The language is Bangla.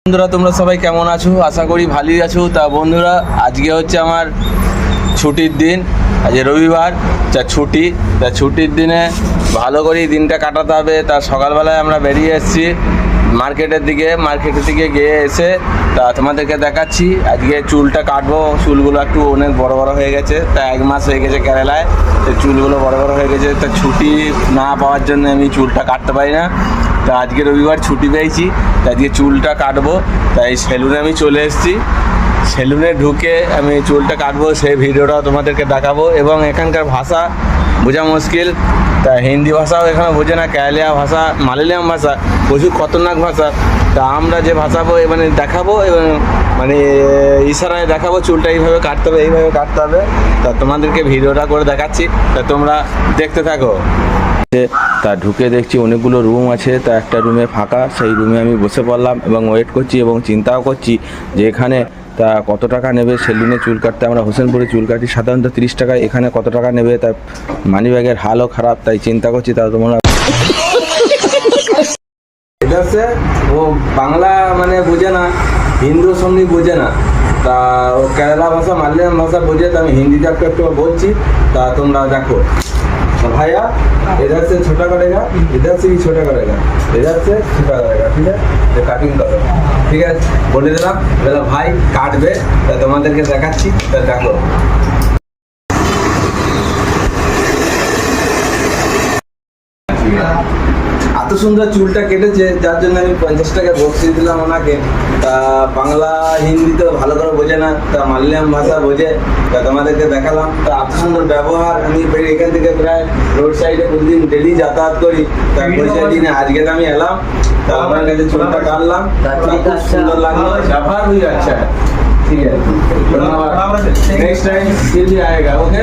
বন্ধুরা তোমরা সবাই কেমন আছো? আশা করি ভালোই আছো। তা বন্ধুরা আজকে হচ্ছে আমার ছুটির দিন, আজ রবিবার, যা ছুটি। তা ছুটির দিনে ভালো করেই দিনটা কাটাতে হবে। তা সকালবেলায় আমরা বেরিয়ে এসেছি মার্কেটের দিকে গিয়ে এসে তা তোমাদেরকে দেখাচ্ছি। আজকে চুলটা কাটবো, চুলগুলো একটু অনেক বড় বড় হয়ে গেছে। তা 1 মাস হয়ে গেছে কেরালায়, তো চুলগুলো বড় বড় হয়ে গেছে। তা ছুটি না পাওয়ার জন্য আমি চুলটা কাটতে পারি না। তা আজকে রবিবার ছুটি পেয়েছি, তা আজকে চুলটা কাটবো। তাই সেলুনে আমি চলে এসেছি। সেলুনে ঢুকে আমি চুলটা কাটবো, সেই ভিডিওটাও তোমাদেরকে দেখাবো। এবং এখানকার ভাষা বোঝা মুশকিল, তা হিন্দি ভাষাও এখানে বোঝে না, কেরালিয়া ভাষা, মালয়ালম ভাষা, প্রচুর খতরনাক ভাষা। তা আমরা যে ভাষা মানে দেখাবো এবং মানে ইশারায় দেখাবো চুলটা এইভাবে কাটতে হবে, এইভাবে কাটতে হবে। তা তোমাদেরকে ভিডিওটা করে দেখাচ্ছি, তা তোমরা দেখতে থাকো। তা ঢুকে দেখছি অনেকগুলো রুম আছে। তা একটা রুমে ফাঁকা, সেই রুমে আমি বসে পড়লাম এবং ওয়েট করছি এবং চিন্তাও করছি যে এখানে তা কত টাকা নেবে সেলুনে চুল কাটতে। আমরা হোসেনপুরে চুল কাটি সাধারণত 30 টাকায়, এখানে কত টাকা নেবে। তা মানি ব্যাগের হালও খারাপ, তাই চিন্তা করছি। তা তোমরা ও বাংলা মানে বোঝে না, হিন্দু সঙ্গে বোঝে না। তা ও কেরালা ভাষা, মালয়ালম ভাষা বোঝে। তো আমি হিন্দিতে একটু একটু বলছি, তা তোমরা দেখো। भैया इधर से छोटा करेगा, इधर से भी छोटा करेगा, इधर से छोटा करेगा, ठीक है। तो काटिंग करो, ঠিক আছে বলে দিলাম। বলে ভাই কাটবে, তা তোমাদেরকে দেখাচ্ছি, তা দেখো। এত সুন্দর চুলটা কেটেছে, যার জন্য আমি 50 টাকা বকশিশ দিলাম ওনাকে। তা বাংলা হিন্দি তো ভালো করে বোঝে না, তা মালয়ালম ভাষা বোঝে। তা তোমাদেরকে দেখালাম। তা এত সুন্দর ব্যবহার। আমি এখান থেকে প্রায় রোড সাইডে প্রতিদিন ডেলি যাতায়াত করি। তা পয়সা দিনে আজকে তো আমি এলাম, তা আমার কাছে চুলটা কাটলাম, খুব সুন্দর লাগলো। ব্যবহার হয়ে যাচ্ছে, ঠিক আছে। নেক্সট টাইম फिर भी आएगा, ओके।